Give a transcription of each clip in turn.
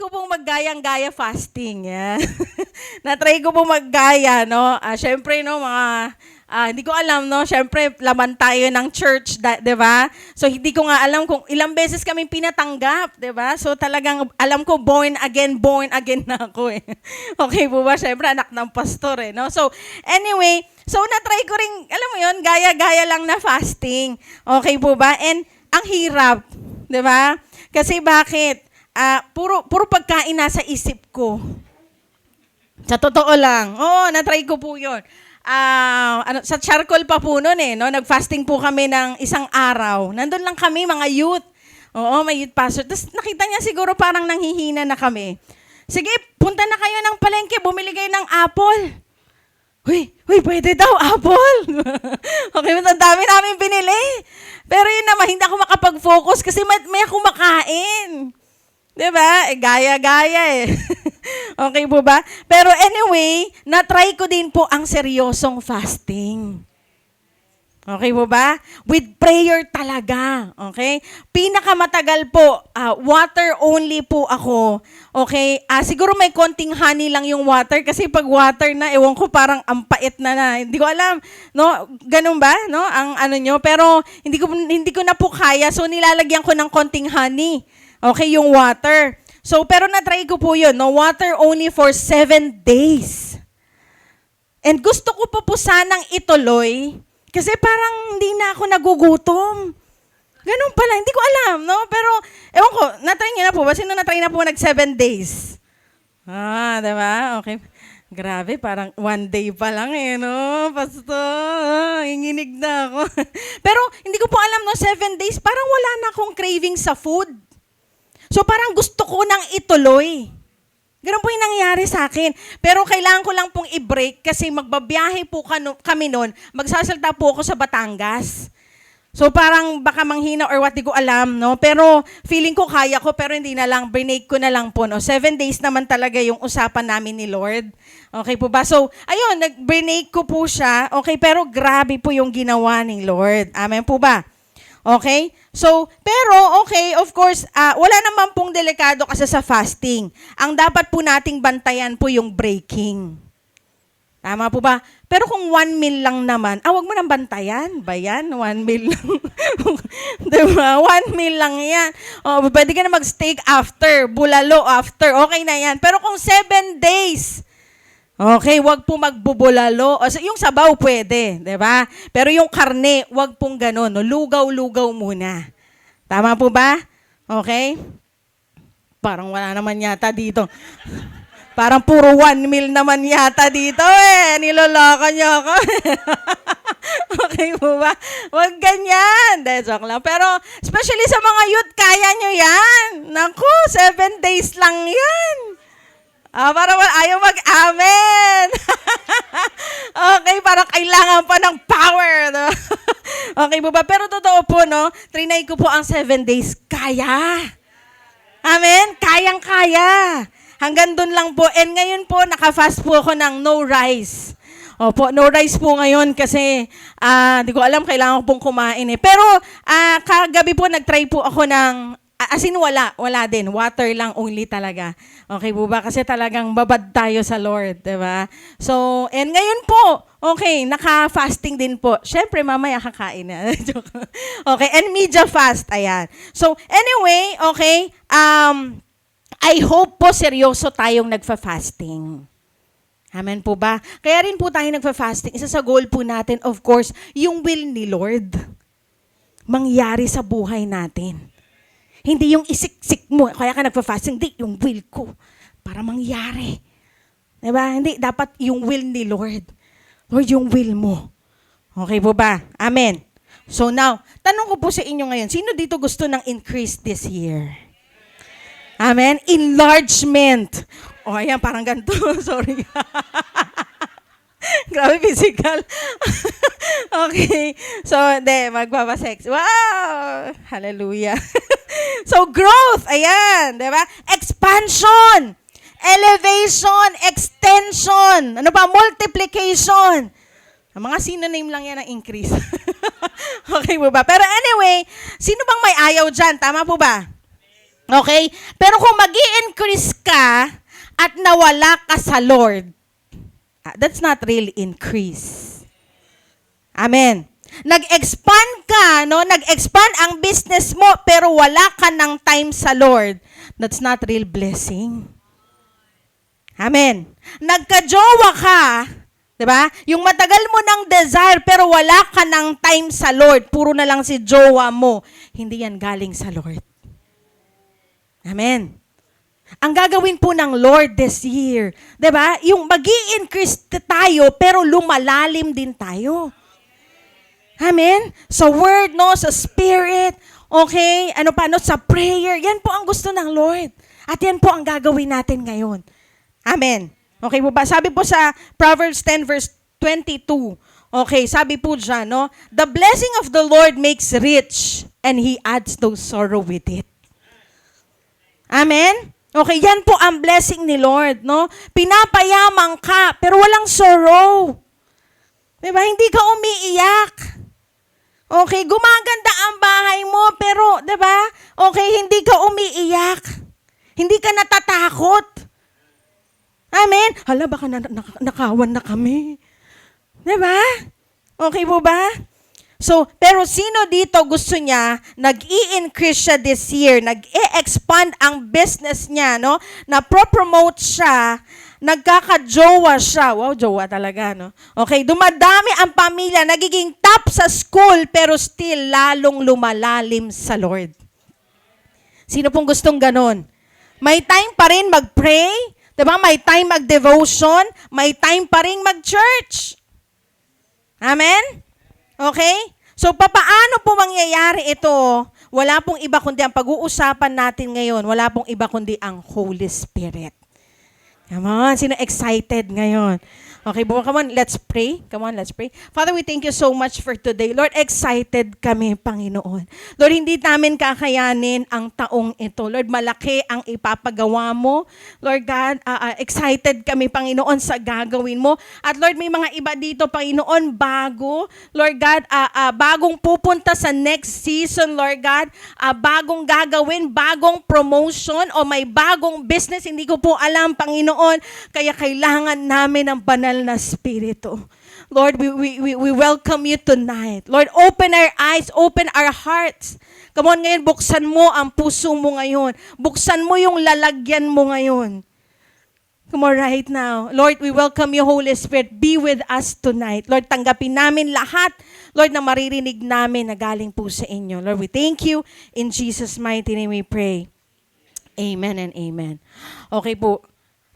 ko pong maggayang-gaya fasting. Yan. Na-try ko pong maggaya, no? Syempre, no, hindi ko alam, no? Syempre, laman tayo ng church, di ba? So, hindi ko nga alam kung ilang beses kami pinatanggap, di ba? So, talagang alam ko, born again na ako, eh. Okay po ba? Syempre, anak ng pastor, eh, no? So, anyway, na-try ko rin, alam mo yun, gaya-gaya lang na fasting. Okay po ba? And, ang hirap, di ba? Kasi bakit? Puro pagkain nasa isip ko. Sa totoo lang. Oo, na-try ko po yun. Sa charcoal pa po noon eh, no? Nag-fasting po kami ng isang araw. Nandun lang kami, mga youth. Oo, may youth pastor. Tapos nakita niya siguro parang nanghihina na kami. Sige, punta na kayo ng palengke, bumili kayo ng apple. Uy, pwede daw, apple. Okay, ang dami namin binili. Pero yun naman, hindi ako makapag-focus kasi may akong makain. Diba? Gaya-gaya eh. Okay po ba? Pero anyway, na-try ko din po ang seryosong fasting. Okay po ba? With prayer talaga. Okay? Pinakamatagal po, water only po ako. Okay? Siguro may konting honey lang yung water kasi pag water na, ewan ko parang ang pait na. Hindi ko alam. No? Ganun ba? No? Ang ano nyo? Pero hindi ko na po kaya. So nilalagyan ko ng konting honey. Okay, yung water. So, pero na-try ko po yun, no? Water only for 7 days. And gusto ko po sanang ituloy kasi parang hindi na ako nagugutom. Ganun pala, hindi ko alam, no? Pero, ewan ko, na-try niyo na po ba? Sino na-try na po nag 7 days? Diba? Okay. Grabe, parang 1 day pa lang eh, no? Pastor, inginig na ako. Pero, hindi ko po alam, no? 7 days, parang wala na akong craving sa food. So parang gusto ko nang ituloy. Ganun po yung nangyari sa akin. Pero kailangan ko lang pong i-break kasi magbabiyahe po kami noon. Magsasalta po ako sa Batangas. So parang baka manghina or what, di ko alam, no? Pero feeling ko kaya ko, pero hindi na lang, brinake ko na lang po, no? 7 days naman talaga yung usapan namin ni Lord. Okay po ba? So, ayun, nag-brinake ko po siya. Okay, pero grabe po yung ginawa ni Lord. Amen po ba? Okay? So, pero, okay, of course, wala naman pong delikado kasi sa fasting. Ang dapat po nating bantayan po yung breaking. Tama po ba? Pero kung 1 meal lang naman, wag mo nang bantayan. Ba yan? 1 meal lang. Diba? 1 meal lang yan. Pwede ka na mag-steak after, bulalo after, okay na yan. Pero kung 7 days, okay, wag po magbubulalo. Yung sabaw pwede, 'di ba? Pero yung karne, wag pong gano'n, no? Lugaw-lugaw muna. Tama po ba? Okay? Parang wala naman yata dito. Parang puro 1 meal naman yata dito eh. Niloloko niyo ako. Okay po ba? Wag ganyan. Joke lang. Pero especially sa mga youth, kaya nyo yan. Naku, 7 days lang yan. Parang ayaw mag-amen. Okay, parang kailangan pa ng power. No? Okay po ba? Pero totoo po, no? Trinay ko po ang 7 days. Kaya. Amen? Kayang-kaya. Hanggang dun lang po. And ngayon po, naka-fast po ako ng no rice. Opo, no rice po ngayon kasi di ko alam, kailangan ko pong kumain eh. Pero kagabi po, nag-try po ako ng as in, wala din. Water lang only talaga. Okay po ba? Kasi talagang babad tayo sa Lord, di ba? So, and ngayon po, okay, naka-fasting din po. Siyempre, mamaya kakain na. Okay, and media fast, ayan. So, anyway, okay, I hope po seryoso tayong nagfa-fasting. Amen po ba? Kaya rin po tayo nagfa-fasting. Isa sa goal po natin, of course, yung will ni Lord mangyari sa buhay natin. Hindi yung isiksik mo, kaya ka nagpa-fasting, hindi, yung will ko, para mangyari. Diba? Hindi, dapat yung will ni Lord. Lord, yung will mo. Okay po ba? Amen. So now, tanong ko po sa inyo ngayon, sino dito gusto ng increase this year? Amen? Enlargement. Ayan, parang ganito. Sorry. Grabe, physical. Okay. So, magpapasex. Wow! Hallelujah. So, growth. Ayan. Diba? Expansion. Elevation. Extension. Ano ba? Multiplication. Ang mga synonym lang yan ng increase. Okay po ba? Pero anyway, sino bang may ayaw dyan? Tama po ba? Okay? Pero kung mag-i-increase ka at nawala ka sa Lord, that's not really increase. Amen. Nag-expand ka, no? Nag-expand ang business mo, pero wala ka ng time sa Lord. That's not real blessing. Amen. Nagka-jowa ka, di ba? Yung matagal mo ng desire, pero wala ka ng time sa Lord. Puro na lang si jowa mo. Hindi yan galing sa Lord. Amen. Ang gagawin po ng Lord this year, di ba? Yung magi-increase tayo, pero lumalalim din tayo. Amen? Sa word, no? Sa spirit, okay? Ano pa, no? Sa prayer. Yan po ang gusto ng Lord. At yan po ang gagawin natin ngayon. Amen. Okay po ba? Sabi po sa Proverbs 10 verse 22, okay, sabi po dyan, no? The blessing of the Lord makes rich, and He adds no sorrow with it. Amen? Okay, yan po ang blessing ni Lord, no? Pinapayamang ka, pero walang sorrow. Diba? Hindi ka umiiyak. Okay, gumaganda ang bahay mo, pero, diba? Okay, hindi ka umiiyak. Hindi ka natatakot. Amen? Hala, baka nakawan na kami. Diba? Okay po ba? So, pero sino dito gusto niya, nag-i-increase siya this year, nag-i-expand ang business niya, no? Na-promote siya, nagkaka-jowa siya. Wow, jowa talaga, no? Okay, dumadami ang pamilya, nagiging top sa school, pero still lalong lumalalim sa Lord. Sino pong gustong ganon? May time pa rin mag-pray, diba? May time mag-devotion, may time pa rin mag-church. Amen? Okay? So, papaano po mangyayari ito? Wala pong iba kundi ang pag-uusapan natin ngayon. Wala pong iba kundi ang Holy Spirit. Come on, sino excited ngayon? Okay, come on, let's pray. Come on, let's pray. Father, we thank you so much for today. Lord, excited kami, Panginoon. Lord, hindi namin kakayanin ang taong ito. Lord, malaki ang ipapagawa mo. Lord God, excited kami, Panginoon, sa gagawin mo. At Lord, may mga iba dito, Panginoon, bago. Lord God, bagong pupunta sa next season, Lord God. Bagong gagawin, bagong promotion, o may bagong business. Hindi ko po alam, Panginoon. Kaya kailangan namin ng banal na spirito. Lord, we welcome you tonight. Lord, open our eyes, open our hearts. Come on ngayon, buksan mo ang puso mo ngayon. Buksan mo yung lalagyan mo ngayon. Come on right now. Lord, we welcome you, Holy Spirit. Be with us tonight. Lord, tanggapin namin lahat, Lord, na maririnig namin na galing po sa inyo. Lord, we thank you. In Jesus' mighty name we pray. Amen and amen. Okay po.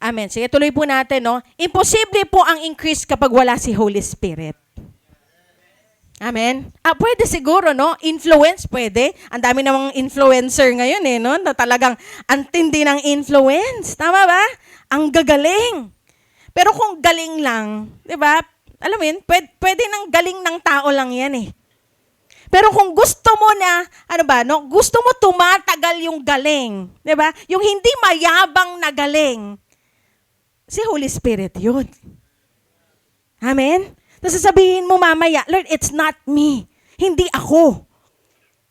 Amen. Sige, tuloy po natin, no? Imposible po ang increase kapag wala si Holy Spirit. Amen. Pwede siguro, no? Influence, pwede. Ang dami namang influencer ngayon, no? Na talagang antindi ng influence. Tama ba? Ang gagaling. Pero kung galing lang, di ba? Alam mo yun, pwede nang galing ng tao lang yan, Pero kung gusto mo na, no? Gusto mo tumatagal yung galing, di ba? Yung hindi mayabang na galing, si Holy Spirit yun. Amen? Tapos sasabihin mo mamaya, Lord, it's not me. Hindi ako.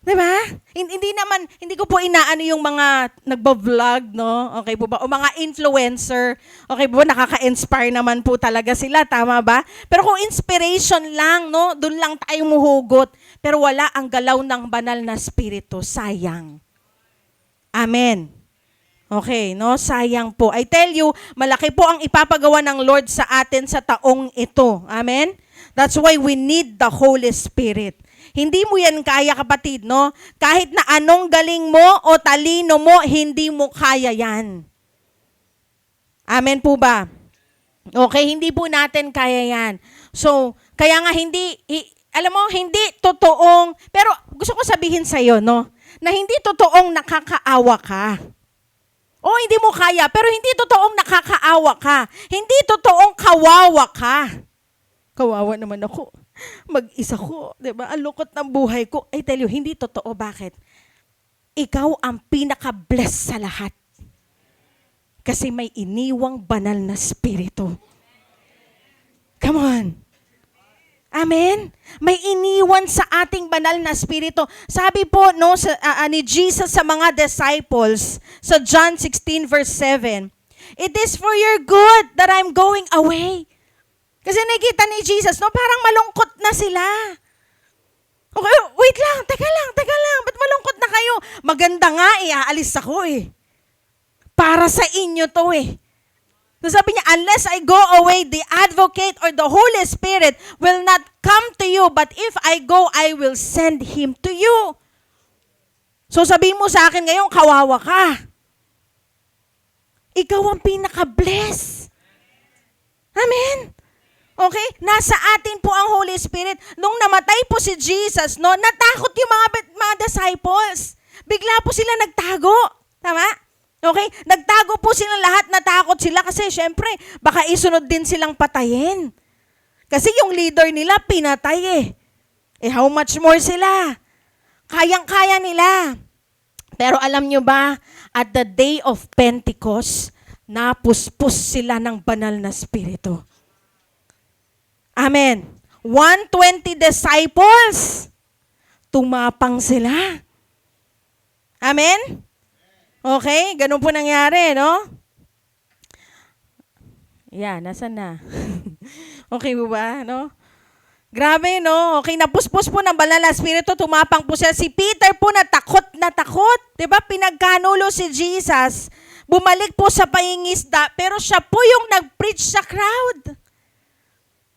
Diba? Hindi ko po inaano yung mga nagba-vlog, no? Okay po ba? O mga influencer. Okay po ba? Nakaka-inspire naman po talaga sila. Tama ba? Pero kung inspiration lang, no? Doon lang tayo muhugot. Pero wala ang galaw ng banal na spirito. Sayang. Amen. Okay, no? Sayang po. I tell you, malaki po ang ipapagawa ng Lord sa atin sa taong ito. Amen? That's why we need the Holy Spirit. Hindi mo yan kaya, kapatid, no? Kahit na anong galing mo o talino mo, hindi mo kaya yan. Amen po ba? Okay, hindi po natin kaya yan. So, kaya nga alam mo, hindi totoong, pero gusto ko sabihin sa'yo, no? Na hindi totoong nakakaawa ka. O hindi mo kaya, pero hindi totoong nakakaawa ka. Hindi totoong kawawa ka. Kawawa naman ako. Mag-isa ko, di ba? Ang lungkot ng buhay ko. I tell you, hindi totoo. Bakit? Ikaw ang pinaka-bless sa lahat. Kasi may iniwang banal na spirito. Come on. Amen? May iniwan sa ating banal na spirito. Sabi po no ni Jesus sa mga disciples sa John 16 verse 7, "It is for your good that I'm going away." Kasi nakita ni Jesus, no, parang malungkot na sila. Okay, wait lang, teka lang, ba't malungkot na kayo? Maganda nga aalis ako Para sa inyo to So sabi niya, unless I go away, the advocate or the Holy Spirit will not come to you, but if I go, I will send Him to you. So sabihin mo sa akin ngayon, kawawa ka. Ikaw ang pinaka-bless. Amen? Okay? Nasa atin po ang Holy Spirit. Nung namatay po si Jesus, no, natakot yung mga disciples. Bigla po sila nagtago. Tama? Okay? Nagtago po silang lahat, natakot sila kasi syempre, baka isunod din silang patayin. Kasi yung leader nila, pinatay how much more sila? Kayang-kaya nila. Pero alam nyo ba, at the day of Pentecost, napuspos sila ng banal na spirito. Amen. 120 disciples, tumapang sila. Amen? Okay, ganun po nangyari, no? Nasaan na? Okay po ba, no? Grabe, no? Okay, napuspos po ng banal na spirito, tumapang po siya. Si Peter po natakot. Diba? Pinagkanulo si Jesus. Bumalik po sa pangingisda, pero siya po yung nag-preach sa crowd.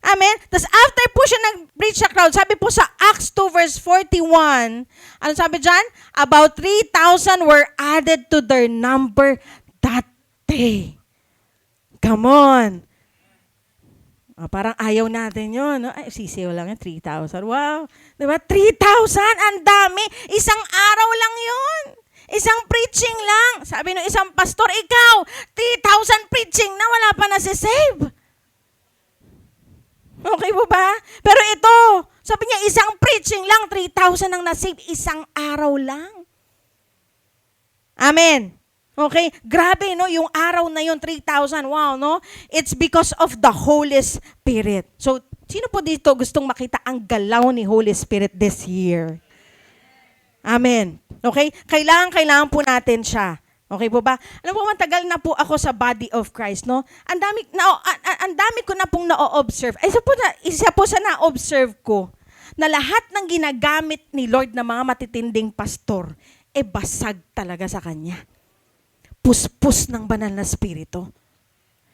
Amen? Tapos after po siya nag-preach sa crowd, sabi po sa Acts 2 verse 41, ano sabi dyan? About 3,000 were added to their number that day. Come on. Parang ayaw natin yun. No? Ay, sisiyo lang yun, 3,000. Wow. Diba? 3,000? Ang dami. Isang araw lang yun. Isang preaching lang. Sabi ng isang pastor, ikaw, 3,000 preaching na, wala pa na-save. Okay po ba? Pero ito, sabi niya, isang preaching lang, 3,000 ang nasave, isang araw lang. Amen. Okay? Grabe, no? Yung araw na yun, 3,000. Wow, no? It's because of the Holy Spirit. So, sino po dito gustong makita ang galaw ni Holy Spirit this year? Amen. Okay? Kailangan po natin siya. Okay po ba? Alam po, matagal na po ako sa body of Christ, no? Ang dami ko na pong na-observe. Isa po sa na-observe ko na lahat ng ginagamit ni Lord na mga matitinding pastor, basag talaga sa Kanya. Puspos ng banal na spirito.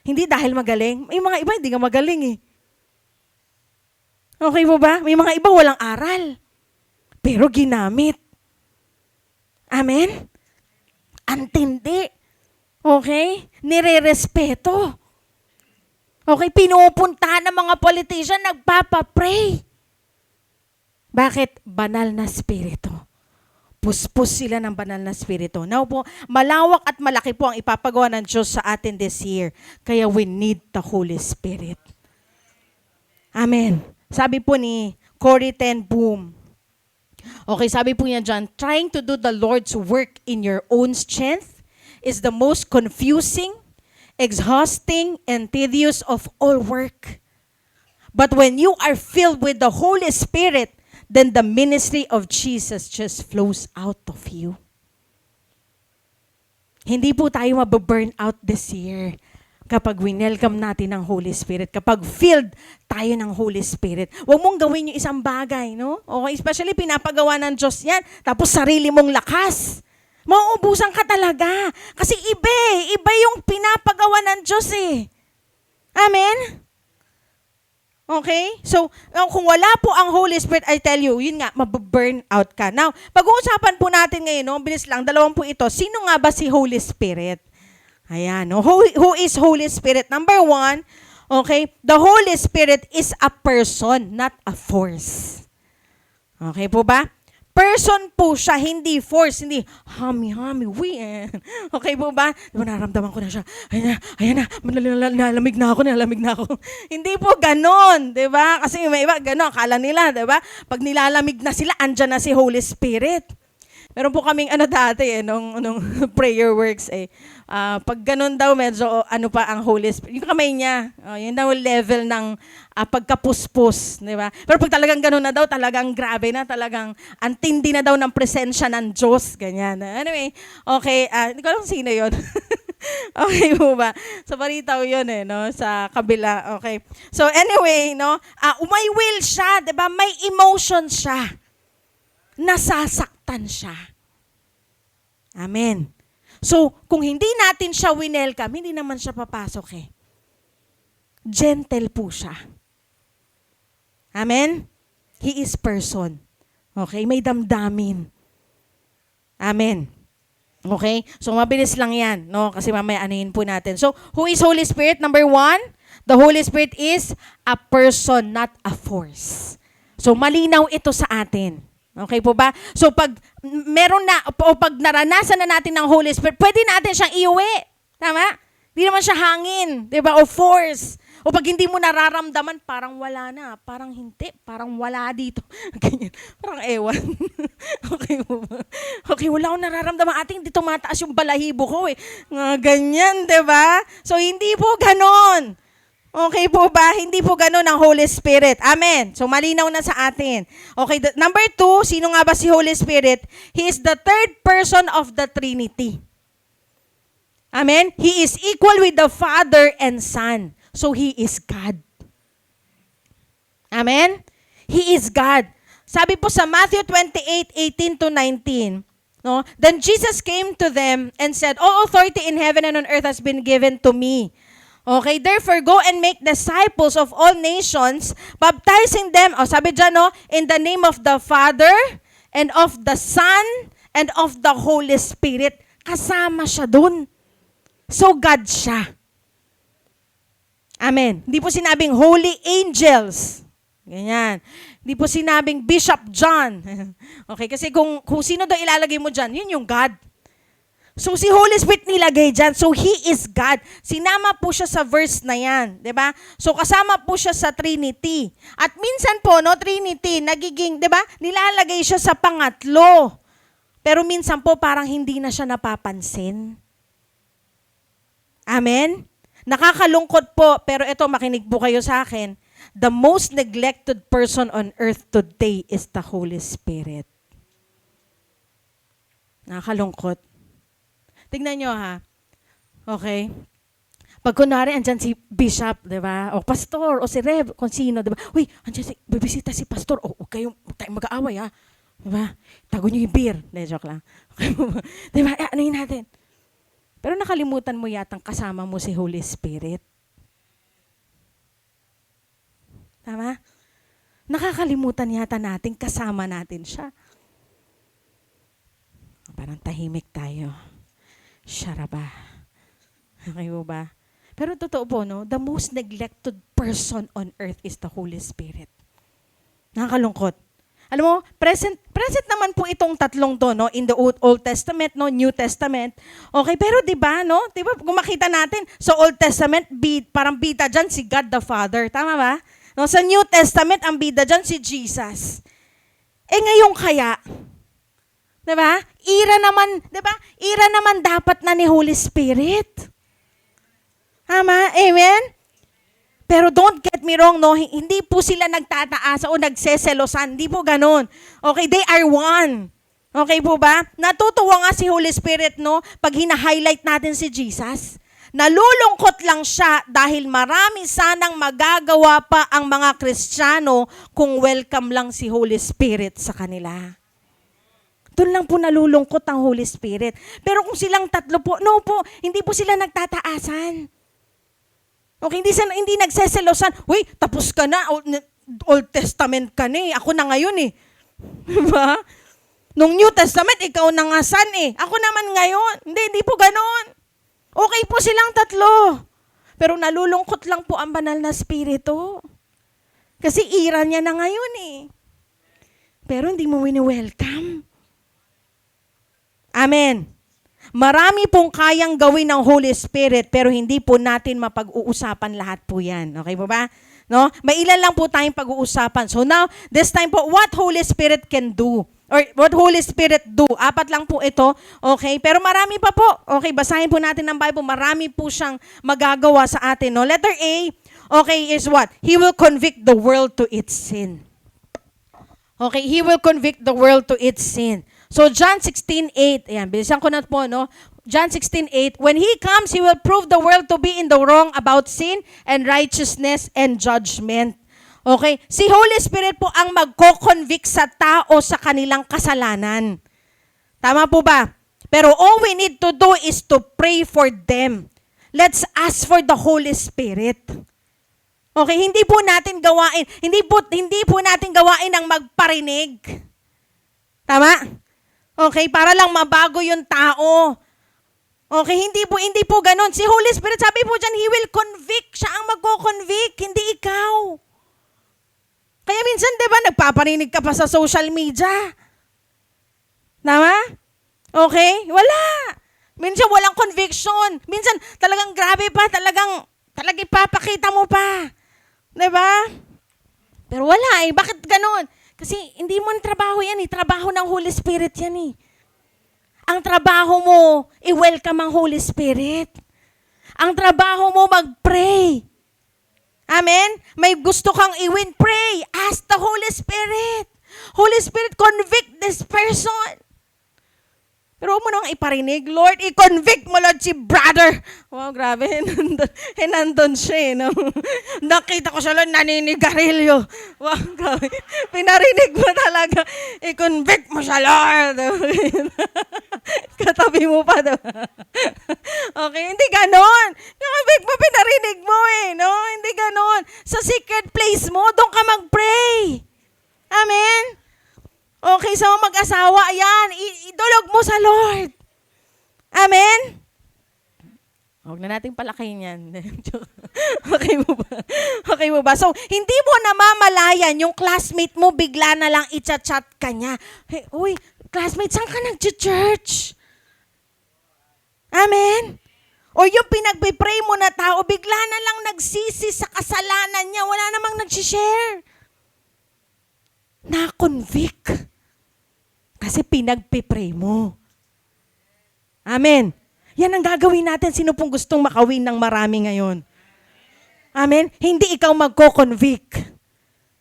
Hindi dahil magaling. May mga iba hindi nga magaling Okay po ba? May mga iba walang aral. Pero ginamit. Amen? Antindi. Okay? Nire-respeto. Okay? Pinupuntahan ng mga politician, nagpapapray. Bakit? Banal na spirito. Puspos sila ng banal na spirito. Now po, malawak at malaki po ang ipapagawa ng Diyos sa atin this year. Kaya we need the Holy Spirit. Amen. Sabi po ni Corrie ten Boom, okay, sabi po niya dyan, trying to do the Lord's work in your own strength is the most confusing, exhausting, and tedious of all work. But when you are filled with the Holy Spirit, then the ministry of Jesus just flows out of you. Hindi po tayo mababurn out this year kapag winelcome natin ng Holy Spirit, kapag filled tayo ng Holy Spirit. Huwag mong gawin yung isang bagay, no? Okay, especially pinapagawa ng Diyos yan, tapos sarili mong lakas. Mauubusan ka talaga. Kasi iba yung pinapagawa ng Diyos Amen? Okay? So, kung wala po ang Holy Spirit, I tell you, yun nga, mababurn out ka. Now, pag-uusapan po natin ngayon, no, bilis lang, dalawang po ito. Sino nga ba si Holy Spirit? Ayan, no? Who is Holy Spirit? Number one, okay, the Holy Spirit is a person, not a force. Okay po ba? Person po siya, hindi force, hindi hami, Okay po ba? Diba naramdaman ko na siya, ayan na, nalamig na ako. Hindi po ganon, di ba? Kasi may iba, ganon, akala nila, di ba? Pag nilalamig na sila, andyan na si Holy Spirit. Meron po kaming dati nung prayer works pag ganun daw medyo pa ang Holy Spirit. Yung kamay niya, yun daw level ng pagkapuspos, di ba? Pero pag talagang ganun na daw, talagang grabe na, talagang antindi na daw ng presensya ng Diyos, ganyan. Anyway, okay, hindi ko alam sino yun. Okay po ba? Sa Paritaw yun no? Sa kabila. Okay. So anyway, no? May will siya, 'di ba? May emotion siya. Nasasaktan siya. Amen. So, kung hindi natin siya winelcome, hindi naman siya papasok Gentle po siya. Amen? He is person. Okay? May damdamin. Amen. Okay? So, mabilis lang yan, no? Kasi mamaya anuhin po natin. So, who is Holy Spirit? Number 1, the Holy Spirit is a person, not a force. So, malinaw ito sa atin. Okay po ba? So, pag meron na, o pag naranasan na natin ng Holy Spirit, pwede natin siyang iuwi. Tama? Hindi naman siya hangin, di ba? O force. O pag hindi mo nararamdaman, parang wala na. Parang hindi. Parang wala dito. Ganyan. Parang ewan. Okay mo ba? Okay, wala akong nararamdaman. Ating hindi tumataas yung balahibo ko ganyan, di ba? So, hindi po ganon. Okay po ba? Hindi po ganon ang Holy Spirit. Amen. So, malinaw na sa atin. Okay, number 2, sino nga ba si Holy Spirit? He is the third person of the Trinity. Amen? He is equal with the Father and Son. So, He is God. Amen? He is God. Sabi po sa Matthew 28:18-19, no? Then Jesus came to them and said, all authority in heaven and on earth has been given to me. Okay, therefore go and make disciples of all nations, baptizing them, sabi dyan, no? In the name of the Father, and of the Son, and of the Holy Spirit. Kasama siya dun. So, God siya. Amen. Hindi po sinabing holy angels. Ganyan. Hindi po sinabing Bishop John. Okay, kasi kung sino daw ilalagay mo dyan, yun yung God. So, si Holy Spirit nilagay dyan. So, He is God. Sinama po siya sa verse na yan. Diba? So, kasama po siya sa Trinity. At minsan po, no, Trinity, nagiging, diba, nilalagay siya sa pangatlo. Pero minsan po, parang hindi na siya napapansin. Amen? Nakakalungkot po, pero ito, makinig po kayo sa akin. The most neglected person on earth today is the Holy Spirit. Nakakalungkot. Tignan nyo Okay? Pag kunwari, andyan si Bishop, di ba? O Pastor, o si Rev, kung sino, di ba? Uy, andyan bibisita si Pastor. Huwag kayong mag-aaway, Di ba? Tago nyo yung beer. Hindi, joke lang. Okay, di ba? Anuhin natin. Pero nakalimutan mo yatang kasama mo si Holy Spirit. Tama? Nakakalimutan yata natin kasama natin siya. Parang tahimik tayo. Syaraba. Okay mo ba? Pero totoo po, no? The most neglected person on earth is the Holy Spirit. Nakakalungkot. Alam mo, present naman po itong tatlong to, no? In the Old Testament, no? New Testament. Okay, pero 'di ba, no? 'Di ba kung makita natin sa Old Testament, parang bida diyan si God the Father, tama ba? No, sa New Testament ang bida diyan si Jesus. Ngayon kaya, 'di ba? Ira naman, 'di ba? Ira naman dapat na ni Holy Spirit. Tama? Amen? Pero don't get me wrong, no? Hindi po sila nagtataas o nagseselosan. Hindi po ganun. Okay, they are one. Okay po ba? Natutuwa nga si Holy Spirit, no? Pag hina-highlight natin si Jesus. Nalulungkot lang siya dahil marami sanang magagawa pa ang mga Kristiyano kung welcome lang si Holy Spirit sa kanila. Doon lang po nalulungkot ang Holy Spirit. Pero kung silang tatlo po, no po, hindi po sila nagtataasan. Okay, hindi nagseselosan. Uy, tapos ka na. Old Testament ka na Ako na ngayon Diba? Nung New Testament, ikaw na nga san Ako naman ngayon. Hindi po ganon. Okay po silang tatlo. Pero nalulungkot lang po ang banal na spirito. Kasi ira niya na ngayon Pero hindi mo wini-welcome. Amen. Marami pong kayang gawin ng Holy Spirit, pero hindi po natin mapag-uusapan lahat po yan. Okay po ba? No? May ilan lang po tayong pag-uusapan. So now, this time po, what Holy Spirit can do? or what Holy Spirit do. 4 lang po ito. Okay? Pero marami pa po. Okay, basahin po natin ng Bible. Marami po siyang magagawa sa atin. No? Letter A, okay, is what? He will convict the world to its sin. Okay, He will convict the world to its sin. So John 16:8, ayan, bilisan ko na po, no? John 16:8, when He comes, He will prove the world to be in the wrong about sin and righteousness and judgment. Okay? Si Holy Spirit po ang magko-convict sa tao sa kanilang kasalanan. Tama po ba? Pero all we need to do is to pray for them. Let's ask for the Holy Spirit. Okay, hindi po natin gawain ang magparinig. Tama? Okay, para lang mabago yung tao. Okay, hindi po ganun. Si Holy Spirit, sabi po dyan, He will convict. Siya ang magko-convict, hindi ikaw. Kaya minsan, di ba, nagpaparinig ka pa sa social media. Tama? Okay? Wala. Minsan walang conviction. Minsan talagang grabe pa, talagang ipapakita mo pa. Di ba? Pero wala eh. Bakit ganun? Kasi hindi mo ang trabaho yan eh. Trabaho ng Holy Spirit yan eh. Ang trabaho mo, i-welcome ang Holy Spirit. Ang trabaho mo, mag-pray. Amen? May gusto kang i-win, pray. Ask the Holy Spirit. Holy Spirit, convict this person. Pero huwag mo nang iparinig, Lord, i-convict mo, Lord, si brother. Wow, grabe. Nandun siya, no? Nakita ko siya, Lord, naninigarilyo. Wow, grabe. Pinarinig mo talaga. I-convict mo siya, Lord. Katabi mo pa, diba? Okay, hindi ganon. I-convict mo, pinarinig mo no? Hindi ganon. Sa secret place mo, doon ka mag-pray. Amen? Okay, so mag-asawa, ayan, idulog mo sa Lord. Amen? Huwag na nating palakayin yan. Okay mo ba? Okay mo ba? So, hindi mo namamalayan yung classmate mo, bigla na lang i-chat ka niya. Hey, uy, classmate, saan ka nag-church? Amen? O yung pinagpipray mo na tao, bigla na lang nagsisi sa kasalanan niya, wala namang nag-share. Na-convict. Kasi pinagpipray mo. Amen. Yan ang gagawin natin. Sino pong gustong makawin ng marami ngayon? Amen. Hindi ikaw magko-convict.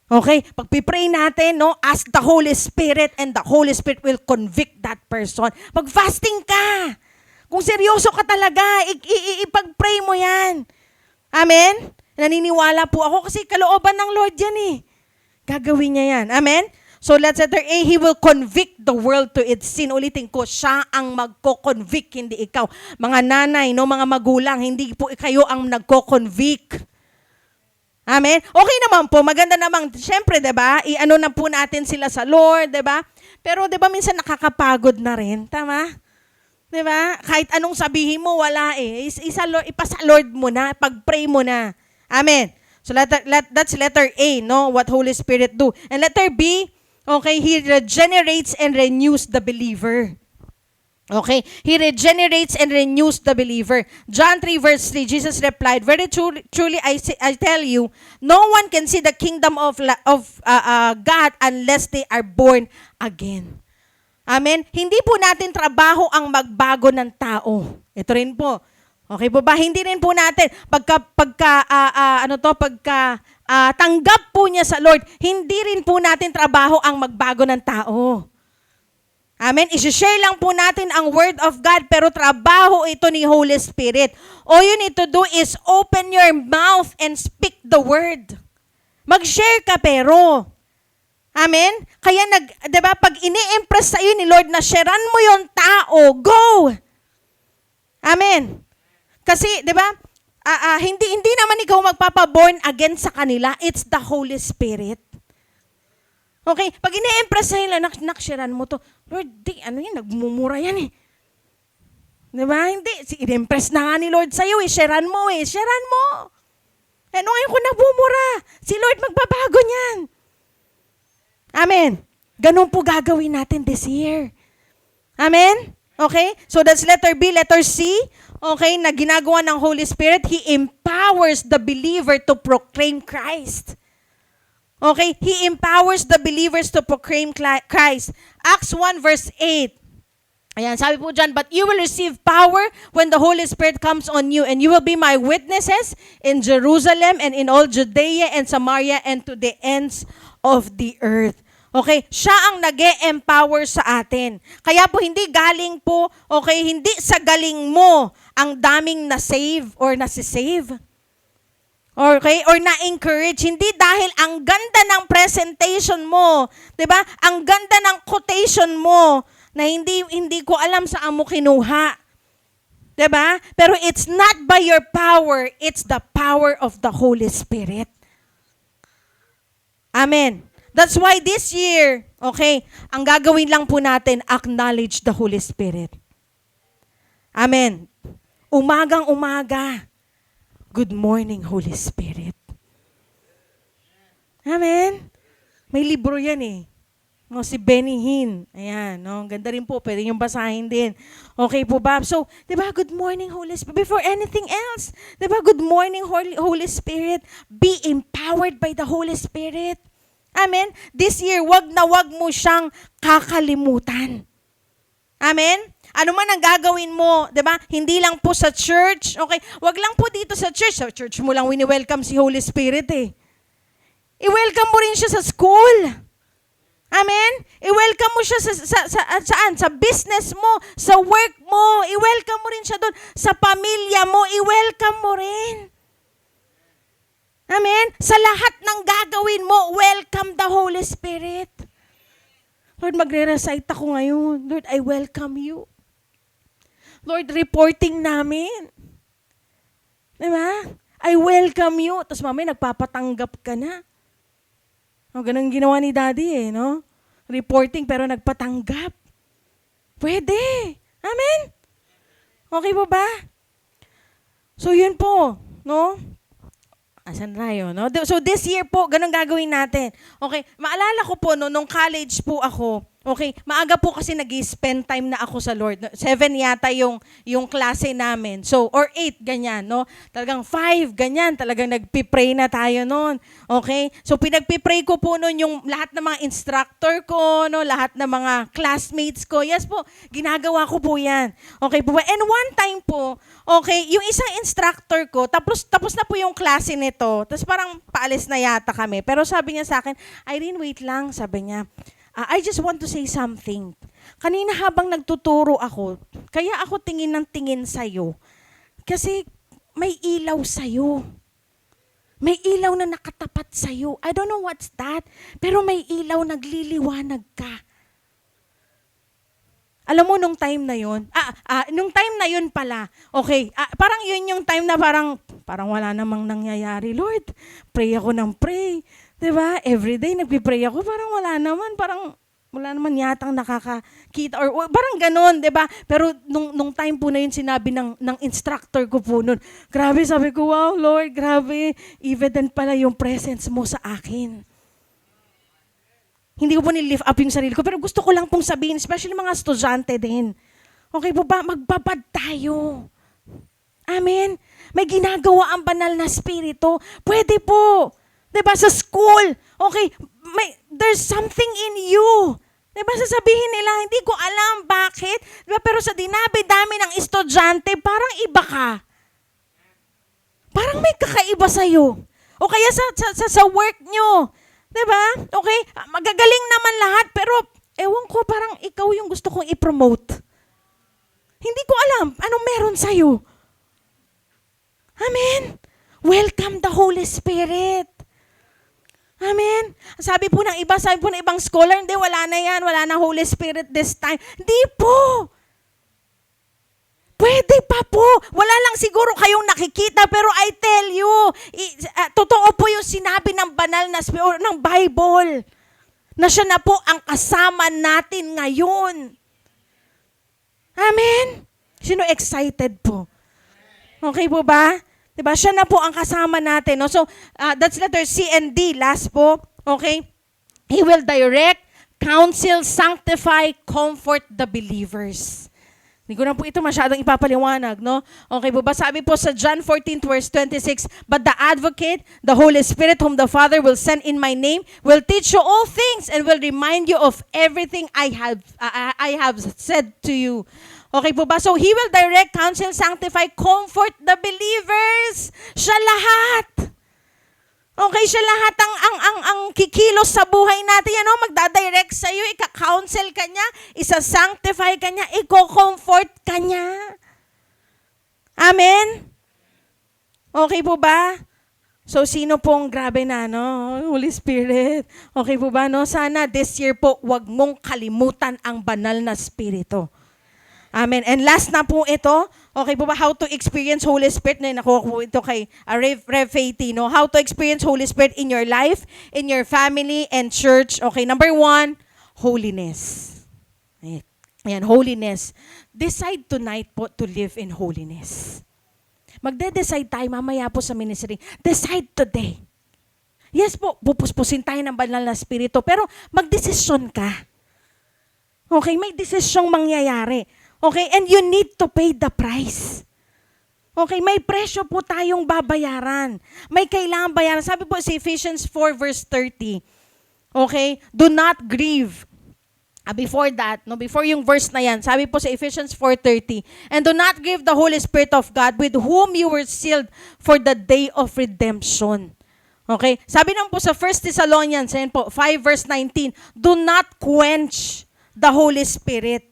Okay? Pagpipray natin, no, ask the Holy Spirit and the Holy Spirit will convict that person. Mag-fasting ka. Kung seryoso ka talaga, ipag-pray mo yan. Amen? Naniniwala po ako kasi kalooban ng Lord yan eh. Gagawin niya yan. Amen? So let's letter A, He will convict the world to its sin. Ulitin ko, siya ang magko-convict, hindi ikaw. Mga nanay, no, mga magulang, hindi po kayo ang nagko-convict. Amen? Okay naman po, maganda namang, syempre, diba, i-ano na po natin sila sa Lord, diba? Pero diba, minsan nakakapagod na rin, tama? Diba? Kahit anong sabihin mo, wala eh. Ipasa Lord mo na, pag-pray mo na. Amen? So that's letter A, no? What Holy Spirit do. And letter B, okay, He regenerates and renews the believer. Okay, He regenerates and renews the believer. John 3 verse 3, Jesus replied, very truly I tell you, no one can see the kingdom of God unless they are born again. Amen? Hindi po natin trabaho ang magbago ng tao. Ito rin po. Okay po ba? Hindi rin po natin tanggap po niya sa Lord, hindi rin po natin trabaho ang magbago ng tao. Amen? I-share lang po natin ang Word of God, pero trabaho ito ni Holy Spirit. All you need to do is open your mouth and speak the Word. Mag-share ka pero. Amen? Kaya diba, pag ini-impress sa'yo ni Lord na sharean mo yung tao, go! Amen? Kasi, diba, hindi naman ikaw magpapaborn again sa kanila. It's the Holy Spirit. Okay? Pag ini-impress sa'yo nila, naksharean mo to, Lord, nagmumura yan eh. Diba? Hindi. In-impress na nga ni Lord sa'yo eh. Sharean mo eh. Sharean mo. Ano ngayon kung nabumura? Si Lord magbabago niyan. Amen. Ganun po gagawin natin this year. Amen? Okay? So that's letter B. Letter C, okay, na ginagawa ng Holy Spirit, He empowers the believer to proclaim Christ. Okay? He empowers the believers to proclaim Christ. Acts 1 verse 8. Ayan, sabi po dyan, but you will receive power when the Holy Spirit comes on you, and you will be my witnesses in Jerusalem and in all Judea and Samaria and to the ends of the earth. Okay, siya ang nag-e-empower sa atin. Kaya po hindi galing po, okay, hindi sa galing mo ang daming na-save or nasi-save. Okay? Or na-encourage. Hindi dahil ang ganda ng presentation mo, 'di ba? Ang ganda ng quotation mo na hindi ko alam saan mo kinuha. 'Di ba? Pero it's not by your power, it's the power of the Holy Spirit. Amen. That's why this year, okay, ang gagawin lang po natin, acknowledge the Holy Spirit. Amen. Umagang-umaga. Good morning, Holy Spirit. Amen. May libro yan eh. No, si Benny Hinn. Ayan, no? Ganda rin po. Pwede yung basahin din. Okay po ba? So, di ba, good morning, Holy Spirit. Before anything else, di ba, good morning, Holy Spirit. Be empowered by the Holy Spirit. Amen? This year, wag na wag mo siyang kakalimutan. Amen? Ano man ang gagawin mo, 'di ba? Hindi lang po sa church, okay? Wag lang po dito sa church. Sa church mo lang wini-welcome si Holy Spirit eh. I-welcome mo rin siya sa school. Amen? I-welcome mo siya saan? Sa business mo, sa work mo. I-welcome mo rin siya doon. Sa pamilya mo, i-welcome mo rin. Amen? Sa lahat ng gagawin mo, welcome the Holy Spirit. Lord, magre-recite ako ngayon. Lord, I welcome you. Lord, reporting namin. Diba? I welcome you. Tapos mamaya nagpapatanggap ka na. O, ganun ginawa ni Daddy eh, no? Reporting pero nagpatanggap. Pwede. Amen? Okay po ba? So, yun po, no? Asan tayo, no? So, this year po, ganun gagawin natin. Okay? Maalala ko po, no, nung college po ako, okay, maaga po kasi nag-spend time na ako sa Lord. 7 yata yung klase namin. So, or 8, ganyan, no? Talagang 5, ganyan. Talagang nagpipray na tayo noon. Okay? So, pinagpipray ko po noon yung lahat ng mga instructor ko, no? Lahat ng mga classmates ko. Yes po, ginagawa ko po yan. Okay po ba? And one time po, okay, yung isang instructor ko, tapos na po yung klase nito. Tapos parang paalis na yata kami. Pero sabi niya sa akin, Irene, wait lang, sabi niya. I just want to say something. Kanina habang nagtuturo ako, kaya ako tingin ng tingin sa'yo. Kasi may ilaw sa'yo. May ilaw na nakatapat sa'yo. I don't know what's that, pero may ilaw nagliliwanag ka. Alam mo, nung time na yun pala, okay, parang yun yung time na parang wala namang nangyayari. Lord, pray ako ng pray. Diba? Everyday nagpipray ako, parang wala naman yatang nakakakita or parang ganon, 'di ba? Pero nung time po na yun sinabi ng instructor ko po noon. Grabe, sabi ko, wow, Lord, grabe, evident pala yung presence mo sa akin. Hindi ko po nilift up yung sarili ko, pero gusto ko lang pong sabihin, especially mga estudyante din. Okay po ba? Magbabad tayo. Amen? May ginagawa ang banal na spirito. Pwede po. Diba, sa school, okay, there's something in you. Diba, sasabihin nila, hindi ko alam bakit. Diba, pero sa dinabi-dami ng estudyante, parang iba ka. Parang may kakaiba sa'yo. O kaya sa work nyo. Diba, okay, magagaling naman lahat, pero ewan ko, parang ikaw yung gusto kong i-promote. Hindi ko alam, anong meron sa'yo. Amen? Welcome the Holy Spirit. Amen? Sabi po ng ibang scholar, hindi, wala na yan, wala na Holy Spirit this time. Hindi po. Pwede pa po. Wala lang siguro kayong nakikita, pero I tell you, totoo po yung sinabi ng banal na Spirit, ng Bible, na siya na po ang kasama natin ngayon. Amen? Sino excited po? Okay po ba? Diba? Siya na po ang kasama natin. No? So, that's letter C and D. Last po. Okay? He will direct, counsel, sanctify, comfort the believers. Hindi ko na po ito masyadong ipapaliwanag, no? Okay po ba? Sabi po sa John 14 verse 26, "But the Advocate, the Holy Spirit, whom the Father will send in my name, will teach you all things and will remind you of everything I have said to you." Okay po ba? So, He will direct, counsel, sanctify, comfort the believers. Siya lahat. Okay, siya lahat ang kikilos sa buhay natin. Yan, magdadirect sa'yo, ika-counsel ka niya, isa-sanctify ka niya, iko-comfort ka niya. Amen? Okay po ba? So, sino pong grabe na, no? Holy Spirit. Okay po ba, no? Sana this year po, wag mong kalimutan ang banal na Espiritu. Amen. And last na po ito, okay po ba, how to experience Holy Spirit? Nakuha ko ito kay Rev Faith, no? How to experience Holy Spirit in your life, in your family, and church. Okay, number 1, holiness. Ayan, holiness. Decide tonight po to live in holiness. Magde-decide tayo mamaya po sa ministry. Decide today. Yes po, pupuspusin tayo ng banal na Espiritu, pero magdesisyon ka. Okay, may desisyong mangyayari. Okay, and you need to pay the price. Okay, may presyo po tayong babayaran. May kailangan bayaran. Sabi po sa Ephesians 4 verse 30, okay, do not grieve. Before that, no, before yung verse na yan, sabi po sa Ephesians 4:30, and do not grieve the Holy Spirit of God with whom you were sealed for the day of redemption. Okay, sabi naman po sa 1 Thessalonians, yan po, 5 verse 19, do not quench the Holy Spirit.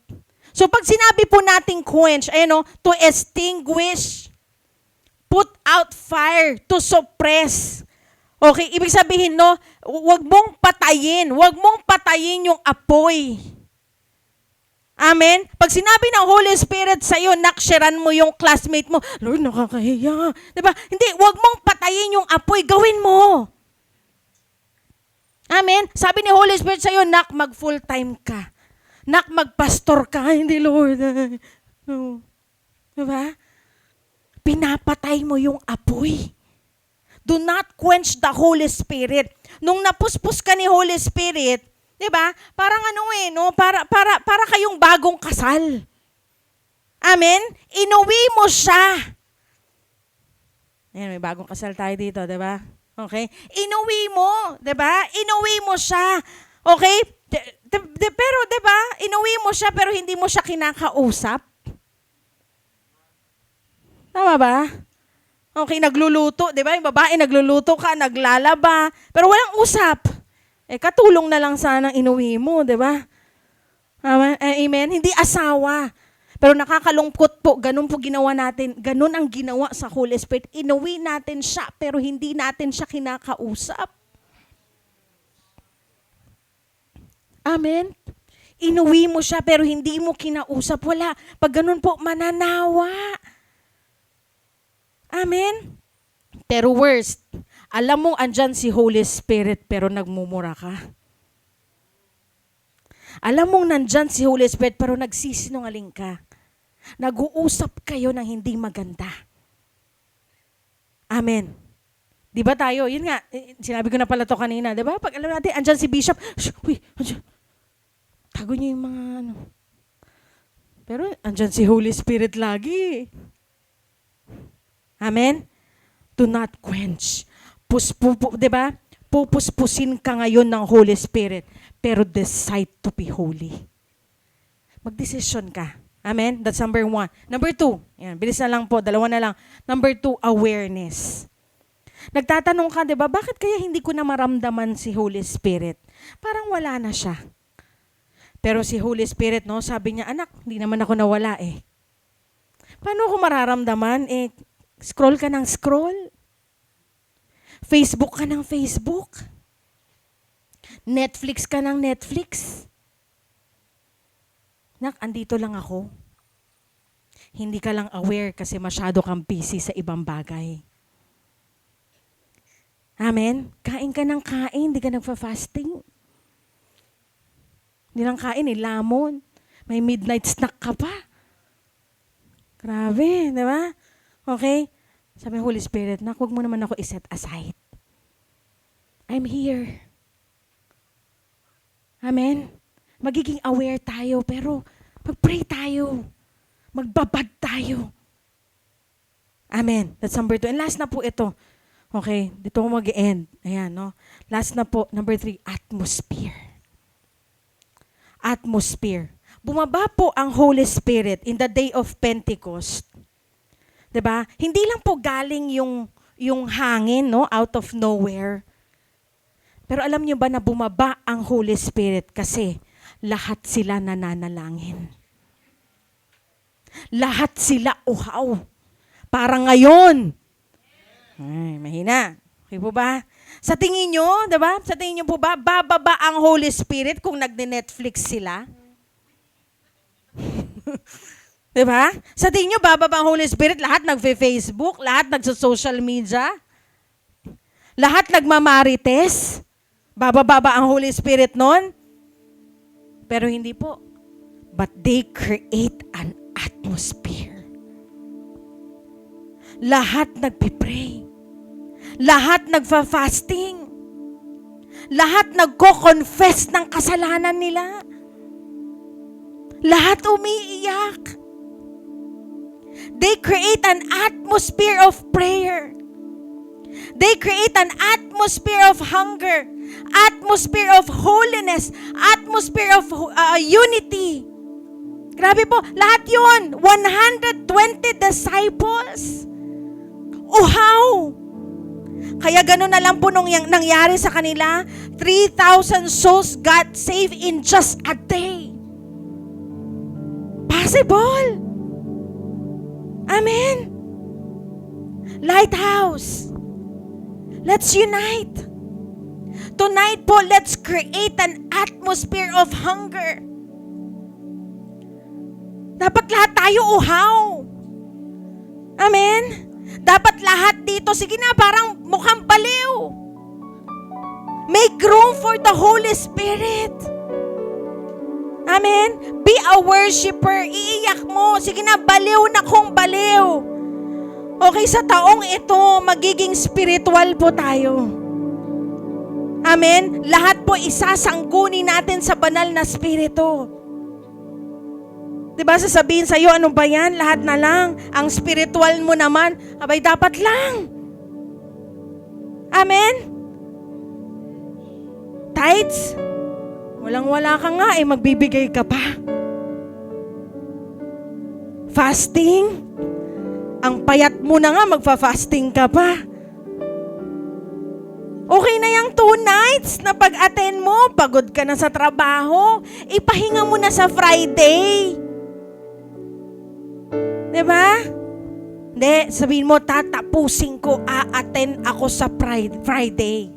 So pag sinabi po nating quench, to extinguish, put out fire, to suppress. Okay, ibig sabihin, no, wag mong patayin yung apoy. Amen? Pag sinabi ng Holy Spirit sa'yo, naksyaran mo yung classmate mo, Lord, nakakahiya. Diba? Hindi, wag mong patayin yung apoy, gawin mo. Amen? Sabi ni Holy Spirit sa'yo, mag-full time ka. Magpastor ka, hindi Lord. No. Diba? Pinapatay mo yung apoy. Do not quench the Holy Spirit. Nung napuspos ka ni Holy Spirit, diba? Parang para kayong bagong kasal. Amen? Inuwi mo siya. Ayan, may bagong kasal tayo dito, diba? Okay? Inuwi mo, diba? Inuwi mo siya. Okay? Pero, diba, inuwi mo siya pero hindi mo siya kinakausap. Tama ba? Okay, nagluluto, diba? Yung babae, nagluluto ka, naglalaba, pero walang usap. Katulong na lang sana inuwi mo, diba? Amen? Hindi asawa. Pero nakakalungkot po, ganun po ginawa natin, ganun ang ginawa sa Holy Spirit. Inuwi natin siya, pero hindi natin siya kinakausap. Amen? Inuwi mo siya pero hindi mo kinausap. Wala. Pag ganun po, mananawa. Amen? Pero worst, alam mo andyan si Holy Spirit pero nagmumura ka. Alam mong nandyan si Holy Spirit pero nagsisinungaling ka. Nag-uusap kayo ng hindi maganda. Amen. Di ba tayo? Yun nga, sinabi ko na pala to kanina. Di ba? Pag alam natin, andyan si Bishop, tago niyo yung mga Pero andyan si Holy Spirit lagi. Amen? Do not quench. Di ba? Pupuspusin ka ngayon ng Holy Spirit, pero decide to be holy. Magdesisyon ka. Amen? That's number 1. Number 2, yan, bilis na lang po, 2 na lang. Number 2, awareness. Nagtatanong ka, di ba, bakit kaya hindi ko na maramdaman si Holy Spirit? Parang wala na siya. Pero si Holy Spirit, no, sabi niya, anak, hindi naman ako nawala eh. Paano ko mararamdaman? Scroll ka ng scroll. Facebook ka ng Facebook. Netflix ka ng Netflix. Nak, andito lang ako. Hindi ka lang aware kasi masyado kang busy sa ibang bagay. Amen? Kain ka ng kain, hindi ka nagfa-fasting. Hindi lang kain, lamon. May midnight snack ka pa. Grabe, di ba? Okay? Sabi ng Holy Spirit, nak, huwag mo naman ako iset aside. I'm here. Amen? Magiging aware tayo, pero mag-pray tayo. Magbabad tayo. Amen. That's number 2. And last na po ito. Okay, dito ko mag-end. Ayan, no? Last na po, number 3, atmosphere. Atmosphere. Bumaba po ang Holy Spirit in the day of Pentecost. 'Di ba? Hindi lang po galing yung hangin, no, out of nowhere. Pero alam niyo ba na bumaba ang Holy Spirit kasi lahat sila nananalangin. Lahat sila uhaw. Para ngayon. Ay, mahina. Okay po ba? Sa tingin nyo, diba? Sa tingin nyo po ba, bababa ang Holy Spirit kung nagne-Netflix sila? Diba? Sa tingin nyo, bababa ang Holy Spirit, lahat nagfe-Facebook, lahat nagsa-social media, lahat nagmamarites, bababa ang Holy Spirit nun? Pero hindi po. But they create an atmosphere. Lahat nagpipray. Lahat nagfa-fasting. Lahat nagko-confess ng kasalanan nila. Lahat umiiyak. They create an atmosphere of prayer. They create an atmosphere of hunger, atmosphere of holiness, atmosphere of unity. Grabe po, lahat yun, 120 disciples. Uhaw! Kaya gano'n na lang po nung nangyari sa kanila, 3,000 souls got saved in just a day. Possible. Amen. Lighthouse. Let's unite. Tonight po, let's create an atmosphere of hunger. Dapat lahat tayo uhaw. Amen. Dapat lahat dito, sige na, parang mukhang baliw. Make room for the Holy Spirit. Amen? Be a worshiper. Iiyak mo. Sige na, baliw na kung baliw. Okay, sa taong ito, magiging spiritual po tayo. Amen? Lahat po isasangguni natin sa banal na spirito. Diba sasabihin sa'yo, ano ba yan? Lahat na lang. Ang spiritual mo naman, abay dapat lang. Amen? Tithes? Walang-wala ka nga, magbibigay ka pa. Fasting? Ang payat mo na nga, magfa-fasting ka pa. Okay na yung 2 nights na pag-attend mo, pagod ka na sa trabaho, ipahinga mo na sa Friday. Diba? Hindi, sabihin mo, tatapusin ko, a-attend ako sa Friday.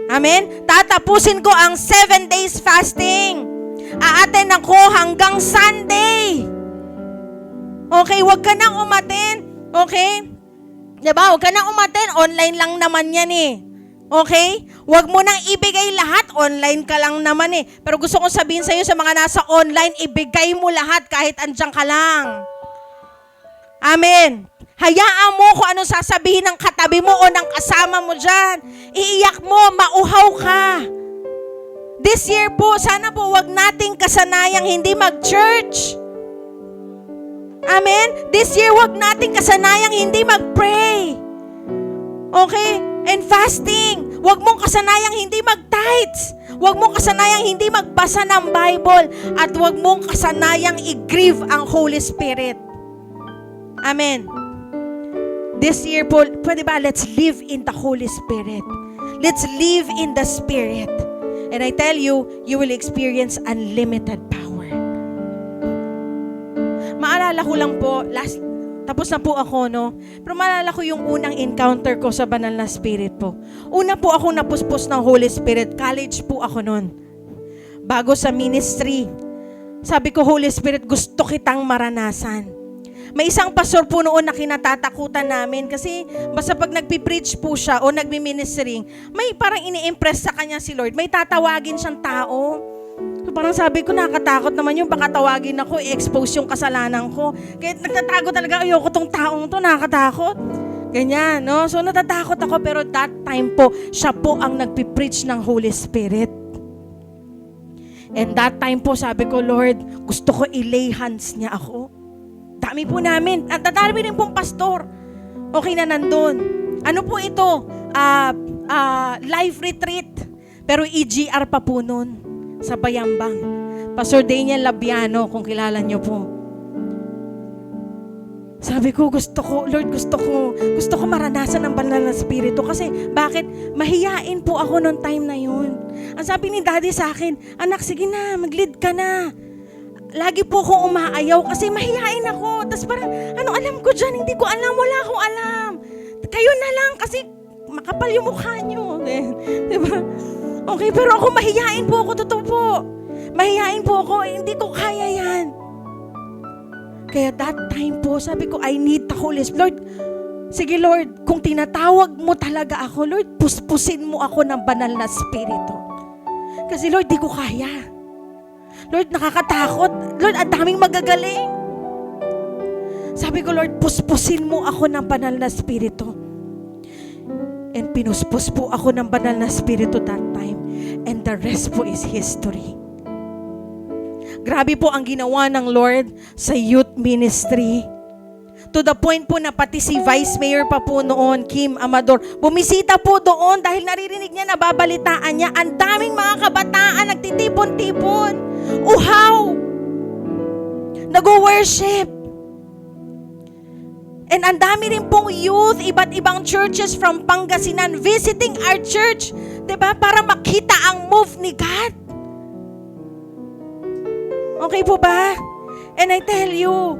Amen? Tatapusin ko ang 7 days fasting. A-attend ako hanggang Sunday. Okay, wag ka nang umattend. Okay? Diba? Wag ka nang umattend. Online lang naman yan eh. Okay? Wag mo nang ibigay lahat. Online ka lang naman eh. Pero gusto kong sabihin sa'yo sa mga nasa online, ibigay mo lahat kahit andyan ka lang. Amen. Hayaan mo kung anong sasabihin ng katabi mo o ng kasama mo dyan. Iiyak mo, mauhaw ka. This year po, sana po wag nating kasanayang hindi mag-church. Amen? This year, wag nating kasanayang hindi mag-pray. Okay? And fasting. Wag mong kasanayang hindi mag-tithes. Wag mong kasanayang hindi magbasa ng Bible. At wag mong kasanayang i-grieve ang Holy Spirit. Amen. This year po, pwede ba, let's live in the Holy Spirit. Let's live in the Spirit. And I tell you, you will experience unlimited power. Maalala ko lang po, tapos na po ako, no? Pero maalala ko yung unang encounter ko sa banal na Spirit po. Una po ako napuspos ng Holy Spirit. College po ako noon. Bago sa ministry. Sabi ko, Holy Spirit, gusto kitang maranasan. May isang pastor po noon na kinatatakutan namin kasi basta pag nagpipreach po siya o nagmi-ministering, may parang ini-impress sa kanya si Lord. May tatawagin siyang tao. So parang sabi ko, nakatakot naman yung baka tawagin ako, i-expose yung kasalanan ko. Kaya nagtatago talaga, ayoko tong taong to, nakakatakot. Ganyan, no? So natatakot ako, pero that time po, siya po ang nagpipreach ng Holy Spirit. And that time po, sabi ko, Lord, gusto ko i-lay hands niya ako. Dami po namin. At dami rin pong pastor. Okay na nandun. Ano po ito? Life retreat. Pero EGR pa po nun. Sa Bayambang. Pastor Daniel Labiano, kung kilala niyo po. Sabi ko, Lord, gusto ko maranasan ang banal na spirito. Kasi, bakit? Mahiyain po ako noong time na yun. Ang sabi ni Daddy sa akin, anak, sige na, mag-lead ka na. Lagi po akong umaayaw kasi mahiyain ako. Tapos parang, anong alam ko dyan? Hindi ko alam, wala akong alam. Kayo na lang kasi makapal yung mukha nyo. Diba? Okay, pero ako mahiyain po ako, totoo po. Mahiyain po ako, hindi ko kaya yan. Kaya that time po, sabi ko, I need the Holy Spirit. Lord, sige Lord, kung tinatawag mo talaga ako, Lord, puspusin mo ako ng banal na spirito. Kasi Lord, di ko kaya. Lord, nakakatakot. Lord, ang daming magagaling. Sabi ko, Lord, puspusin mo ako ng banal na spirito. And pinuspos po ako ng banal na spirito that time. And the rest po is history. Grabe po ang ginawa ng Lord sa youth ministry. To the point po na pati si Vice Mayor pa po noon, Kim Amador, bumisita po doon dahil naririnig niya, nababalitaan niya, ang daming mga kabataan nagtitipon-tipon. Uhaw! Nag-worship. And ang dami rin pong youth, iba't ibang churches from Pangasinan visiting our church, 'di ba? Para makita ang move ni God. Okay po ba? And I tell you,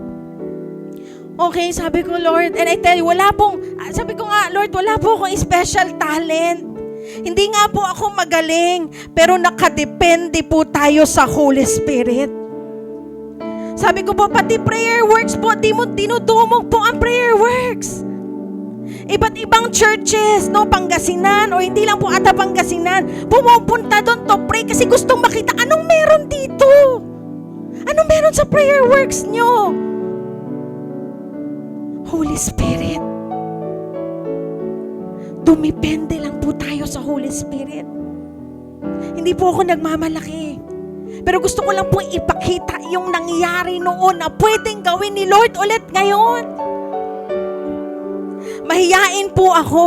okay, sabi ko, Lord, and I tell you, sabi ko nga, Lord, wala po akong special talent. Hindi nga po ako magaling, pero nakadepende po tayo sa Holy Spirit. Sabi ko po, pati prayer works po, dinudumog po ang prayer works. Iba't ibang churches, no, Pangasinan, o hindi lang po ata Pangasinan, pumupunta doon to pray kasi gustong makita anong meron dito. Anong meron sa prayer works nyo? Holy Spirit. Dumipende lang po tayo sa Holy Spirit. Hindi po ako nagmamalaki. Pero gusto ko lang po ipakita yung nangyari noon na pwedeng gawin ni Lord ulit ngayon. Mahiyain po ako.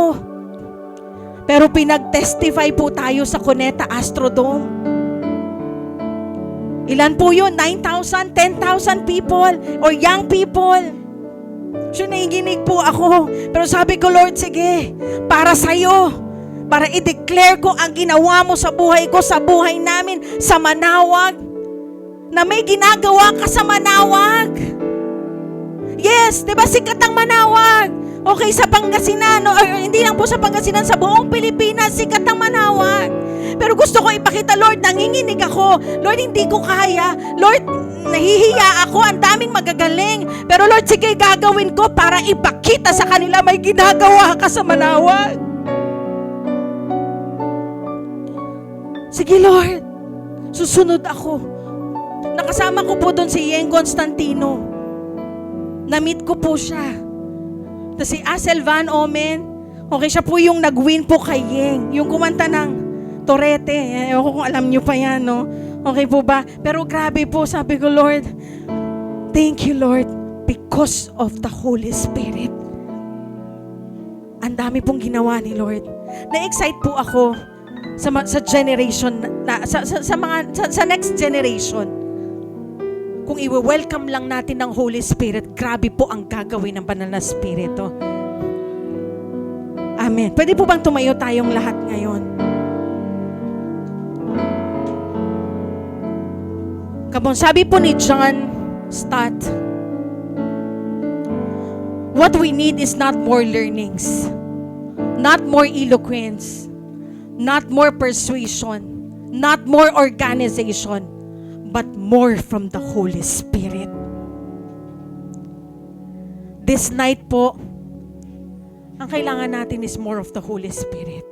Pero pinag-testify po tayo sa Cuneta Astrodome. Ilan po yun? 9,000, 10,000 people or young people. So naiginig po ako. Pero sabi ko, Lord, sige, para sa'yo, para i-declare ko ang ginawa mo sa buhay ko, sa buhay namin, sa Manawag, na may ginagawa ka sa Manawag. Yes, diba sikat ang Manawag? Okay, sa Pangasinan, or hindi lang po sa Pangasinan, sa buong Pilipinas, sikat ang Manawag. Pero gusto ko ipakita, Lord, nanginginig ako. Lord, hindi ko kaya. Lord, nahihiya ako. Ang daming magagaling. Pero Lord, sige, gagawin ko para ipakita sa kanila may ginagawa ka sa Manawag. Sige, Lord. Susunod ako. Nakasama ko po doon si Yeng Constantino. Na-meet ko po siya. Tapos si Asel Van Omen. Okay, siya po yung nag-win po kay Yeng. Yung kumanta ng Torete. Ewan ko kung alam nyo pa yan, no? Okay po ba? Pero grabe po, sabi ko, Lord, thank you, Lord, because of the Holy Spirit. Ang dami pong ginawa ni Lord. Na-excite po ako sa generation, sa next generation. Kung i-welcome lang natin ng Holy Spirit, grabe po ang gagawin ng banal na Spirito. Amen. Pwede po bang tumayo tayong lahat ngayon? Come on, sabi po ni John Stott, what we need is not more learnings, not more eloquence, not more persuasion, not more organization, but more from the Holy Spirit. This night po, ang kailangan natin is more of the Holy Spirit.